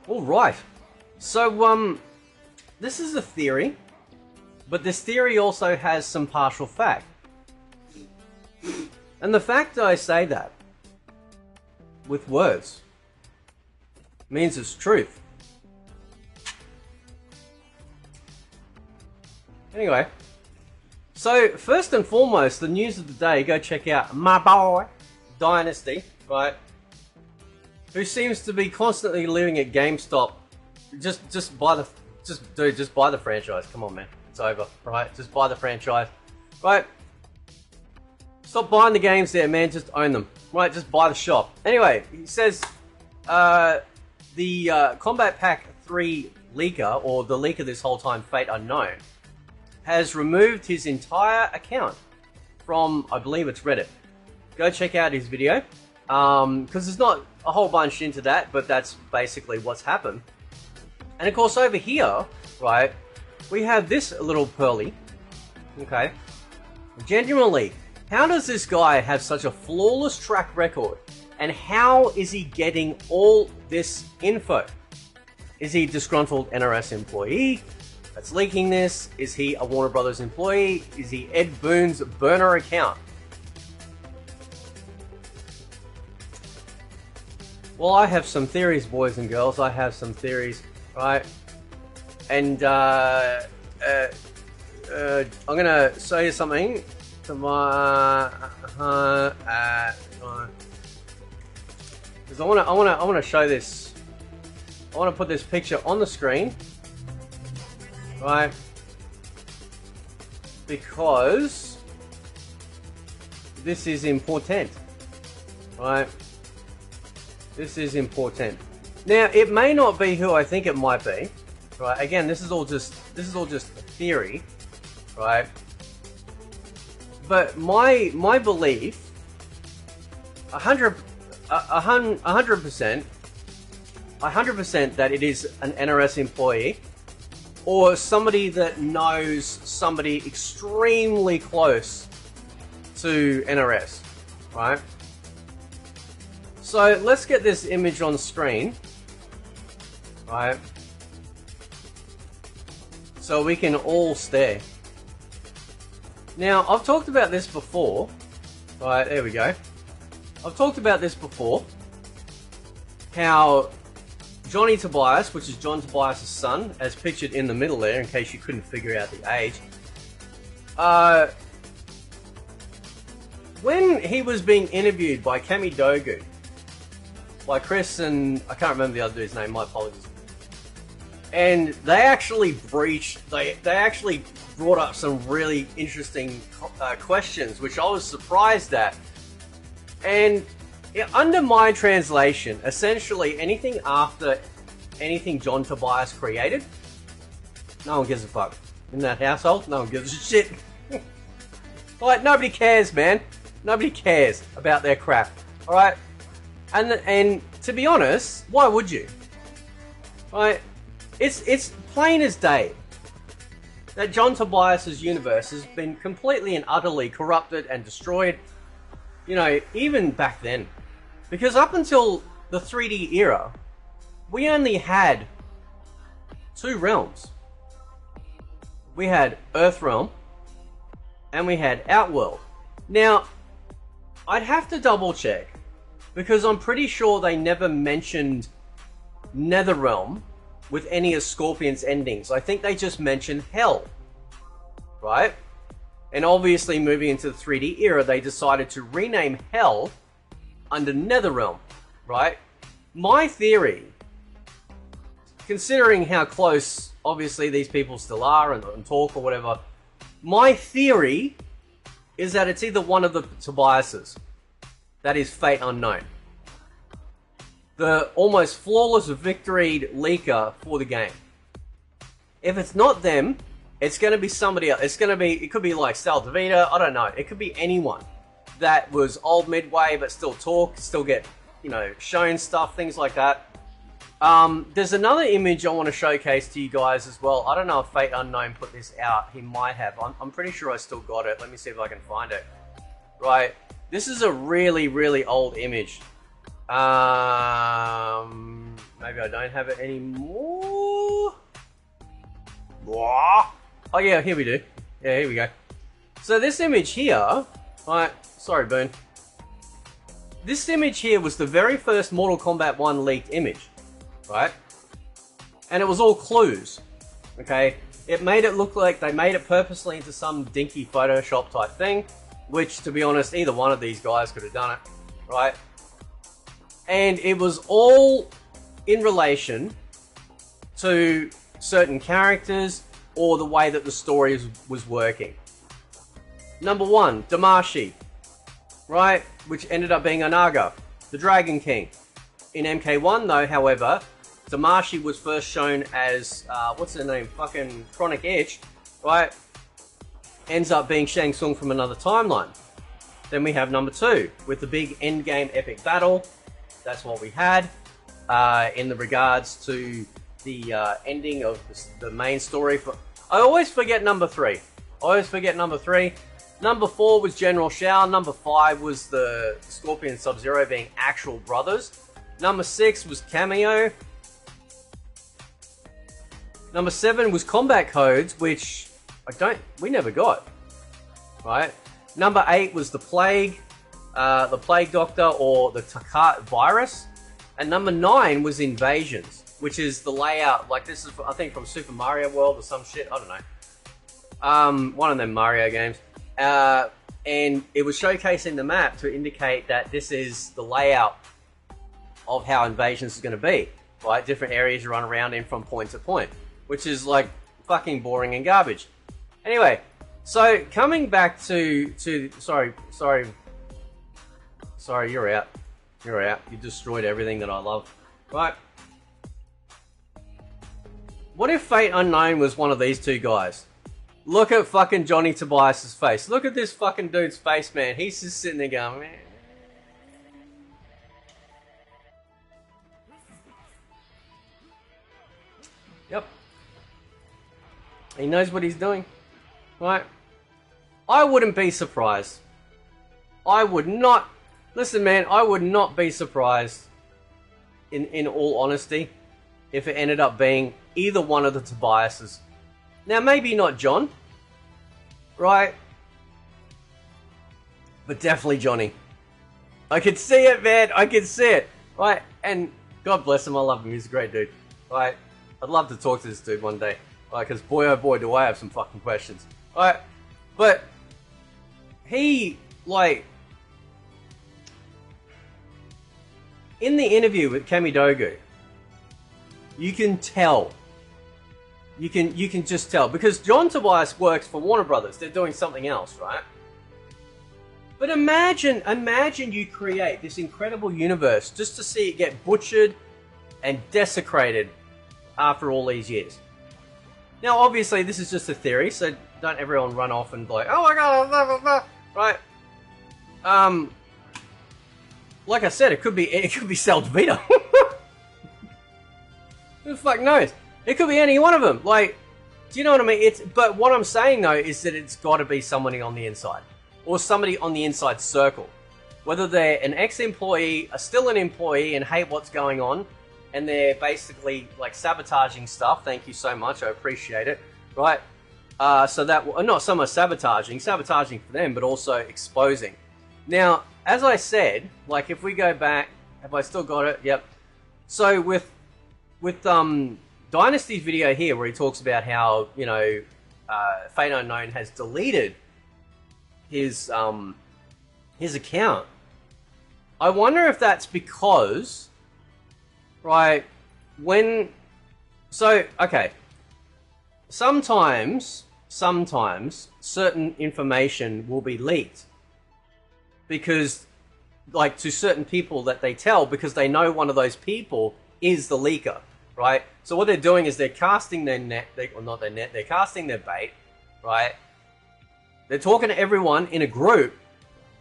All right. So, this is a theory, but this theory also has some partial fact. And the fact that I say that with words means it's truth. Anyway, so first and foremost, the news of the day, go check out my boy, Dynasty, right? Who seems to be constantly living at GameStop. Just buy the franchise. Come on, man. It's over, right? Just buy the franchise, right? Stop buying the games there, man. Just own them, right? Just buy the shop. Anyway, he says the Kombat Pack 3 leaker, or the leaker this whole time, Fate Unknown, has removed his entire account from, I believe it's Reddit. Go check out his video, because there's not a whole bunch into that, but that's basically what's happened. And of course over here, right, we have this little pearly, okay? Genuinely, how does this guy have such a flawless track record? And how is he getting all this info? Is he a disgruntled NRS employee that's leaking this? Is he a Warner Brothers employee? Is he Ed Boon's burner account? Well, I have some theories, boys and girls. I have some theories, right? And I'm gonna show you something. Because I wanna show this. I wanna put this picture on the screen, right? Because this is important, right? This is important. Now, it may not be who I think it might be, right? Again, this is all just theory, right? But my belief, 100% that it is an NRS employee or somebody that knows somebody extremely close to NRS, right? So let's get this image on screen, right? So we can all stare. Now, I've talked about this before. Right, there we go. I've talked about this before. How Johnny Tobias, which is John Tobias' son, as pictured in the middle there, in case you couldn't figure out the age. When he was being interviewed by Kami Dogu, by Chris and I can't remember the other dude's name, my apologies. And they actually they actually brought up some really interesting questions, which I was surprised at. And under my translation, essentially anything after anything John Tobias created, no one gives a fuck. In that household, no one gives a shit. Like, nobody cares, man. Nobody cares about their crap. Alright? And to be honest, why would you? Right? It's plain as day that John Tobias's universe has been completely and utterly corrupted and destroyed, you know, even back then. Because up until the 3D era, we only had two realms. We had Earthrealm and we had Outworld. Now, I'd have to double check, because I'm pretty sure they never mentioned Netherrealm with any of Scorpion's endings. I think they just mentioned Hell, right? And obviously moving into the 3D era, they decided to rename Hell under Netherrealm, right? My theory, considering how close obviously these people still are and talk or whatever, my theory is that it's either one of the Tobiases. That is Fate Unknown. The almost flawless victoried leaker for the game. If it's not them, it's going to be somebody else. It could be like Sal DeVita, I don't know. It could be anyone that was old Midway but still talk, still get, you know, shown stuff, things like that. There's another image I want to showcase to you guys as well. I don't know if Fate Unknown put this out. He might have. I'm pretty sure I still got it. Let me see if I can find it. Right. This is a really, really old image. Maybe I I don't have it anymore. Oh yeah, here we do. Yeah, here we go. So this image here, right? Sorry, Boone. This image here was the very first Mortal Kombat 1 leaked image, right? And it was all clues, okay? It made it look like they made it purposely into some dinky Photoshop type thing, which, to be honest, either one of these guys could have done it, right? And it was all in relation to certain characters or the way that the story was working. Number 1, Damashi, right? Which ended up being Onaga, the Dragon King. In MK1 though, however, Damashi was first shown as, what's her name? Fucking Chronic Itch, right? Ends up being Shang Tsung from another timeline. Then we have number 2, with the big endgame epic battle. That's what we had, in the regards to the ending of the main story. I always forget number 3. Number 4 was General Shao. Number 5 was the Scorpion and Sub-Zero being actual brothers. Number 6 was Cameo. Number 7 was Combat Codes, which we never got, right? Number 8 was the Plague Doctor, or the Takat virus. And number 9 was Invasions, which is the layout, like this is, I think, from Super Mario World or some shit, I don't know. One of them Mario games. And it was showcasing the map to indicate that this is the layout of how Invasions is going to be, right? Different areas you run around in from point to point, which is like fucking boring and garbage. Anyway, so coming back to sorry, you're out. You destroyed everything that I love, right? What if Fate Unknown was one of these two guys? Look at fucking Johnny Tobias's face. Look at this fucking dude's face, man. He's just sitting there going, man. Yep. He knows what he's doing, right? I wouldn't be surprised. I would not. Listen, man, I would not be surprised, in all honesty, if it ended up being either one of the Tobiases. Now, maybe not John, right? But definitely Johnny. I could see it, man. I could see it, right? And God bless him. I love him. He's a great dude, right? I'd love to talk to this dude one day, right? Because boy, oh boy, do I have some fucking questions, right? But he, like, in the interview with Kamidogu, you can tell. You can just tell, because John Tobias works for Warner Brothers. They're doing something else, right? But imagine you create this incredible universe just to see it get butchered and desecrated after all these years. Now, obviously, this is just a theory, so don't everyone run off and be like, oh my god, blah, blah, blah, right? Like I said, it could be Salge Vita. Who the fuck knows? It could be any one of them. Like, do you know what I mean? But what I'm saying though is that it's got to be somebody on the inside, or somebody on the inside circle. Whether they're an ex-employee, still an employee, and hate what's going on, and they're basically like sabotaging stuff. Thank you so much, I appreciate it. Right? So that not so much sabotaging for them, but also exposing. Now, as I said, like if we go back, have I still got it? Yep. So with Dynasty's video here, where he talks about how, you know, Fate Unknown has deleted his account. I wonder if that's because, right, okay, sometimes certain information will be leaked because, like, to certain people that they tell, because they know one of those people is the leaker, right? So what they're doing is they're casting their net, or not their net, they're casting their bait, right? They're talking to everyone in a group,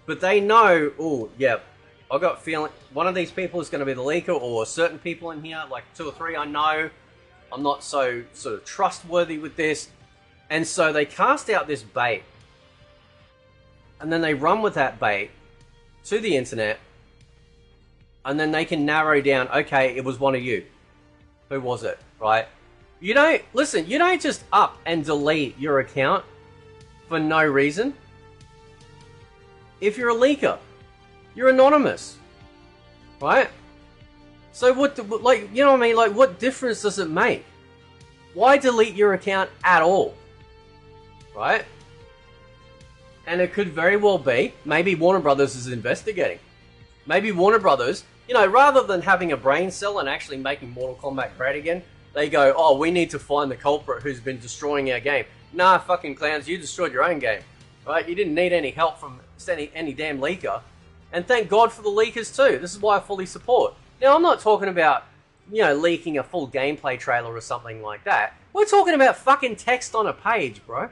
but they know, oh, yeah, I got a feeling one of these people is going to be the leaker, or certain people in here, like 2 or 3 I know, I'm not so sort of trustworthy with this. And so they cast out this bait, and then they run with that bait to the internet, and then they can narrow down, okay, it was one of you. Who was it, right? You don't, listen, you don't just up and delete your account for no reason. If you're a leaker, you're anonymous, right? So what, like, you know what I mean? Like, what difference does it make? Why delete your account at all, right? And it could very well be, maybe Warner Brothers is investigating. Maybe Warner Brothers, you know, rather than having a brain cell and actually making Mortal Kombat great again, they go, oh, we need to find the culprit who's been destroying our game. Nah, fucking clowns, you destroyed your own game, right? You didn't need any help from any damn leaker. And thank God for the leakers too. This is why I fully support. Now, I'm not talking about, you know, leaking a full gameplay trailer or something like that. We're talking about fucking text on a page, bro.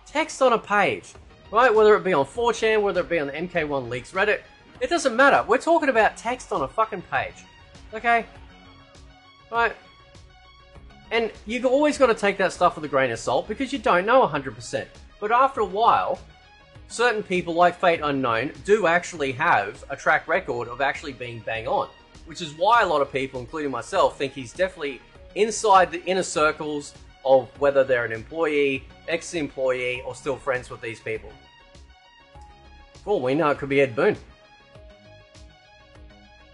Text on a page, right? Whether it be on 4chan, whether it be on the MK1 Leaks Reddit, it doesn't matter. We're talking about text on a fucking page, okay? Right? And you've always got to take that stuff with a grain of salt because you don't know 100%. But after a while, certain people like Fate Unknown do actually have a track record of actually being bang on. Which is why a lot of people, including myself, think he's definitely inside the inner circles of whether they're an employee, ex-employee, or still friends with these people. For all we know, it could be Ed Boon.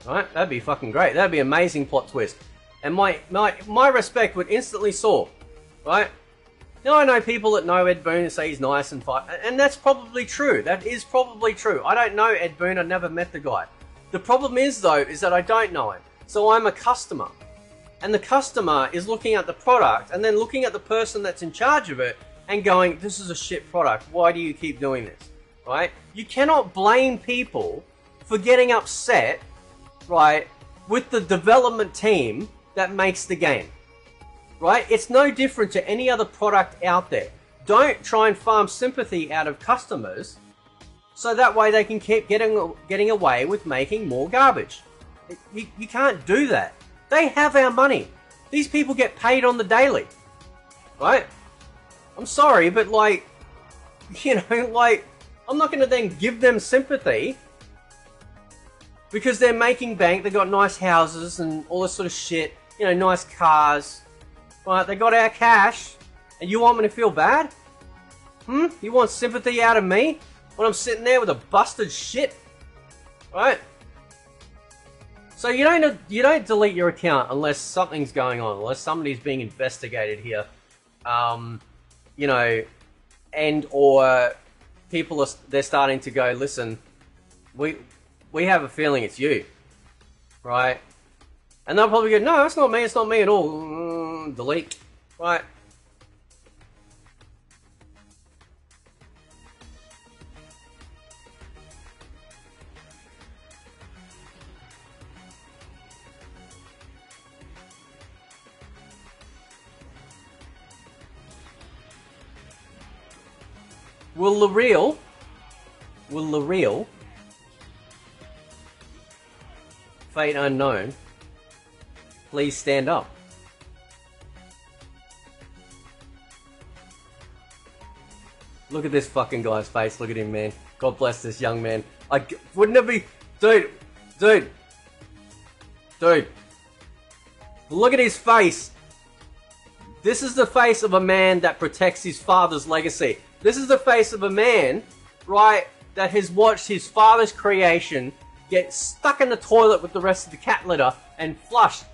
Right? That'd be fucking great. That'd be an amazing plot twist. And my respect would instantly soar. Right? Now, I know people that know Ed Boon and say he's nice and fine. And that's probably true. That is probably true. I don't know Ed Boon. I've never met the guy. The problem is, though, is that I don't know him. So I'm a customer. And the customer is looking at the product and then looking at the person that's in charge of it and going, this is a shit product. Why do you keep doing this? Right? You cannot blame people for getting upset, right, with the development team that makes the game. Right? It's no different to any other product out there. Don't try and farm sympathy out of customers so that way they can keep getting away with making more garbage. You can't do that. They have our money. These people get paid on the daily. Right? I'm sorry, but like, you know, like, I'm not going to then give them sympathy because they're making bank, they got nice houses and all this sort of shit, you know, nice cars. Right? They got our cash, and you want me to feel bad? You want sympathy out of me when I'm sitting there with a busted shit? Right? So you don't delete your account unless something's going on, unless somebody's being investigated here, you know, and or people they're starting to go, listen, we have a feeling it's you, right? And they'll probably go, no, it's not me at all. Delete, right? Will the real Fate Unknown please stand up? Look at this fucking guy's face. Look at him, man. God bless this young man. Wouldn't it be... Dude. Look at his face. This is the face of a man that protects his father's legacy. This is the face of a man, right, that has watched his father's creation get stuck in the toilet with the rest of the cat litter and flushed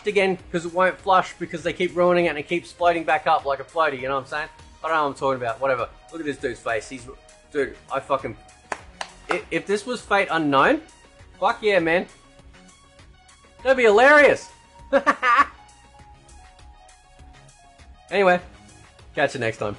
again because it won't flush because they keep ruining it and it keeps floating back up like a floaty, you know what I'm saying? I don't know what I'm talking about, whatever. Look at this dude's face. Dude, I fucking... If this was Fate Unknown, fuck yeah, man. That'd be hilarious. Anyway, catch you next time.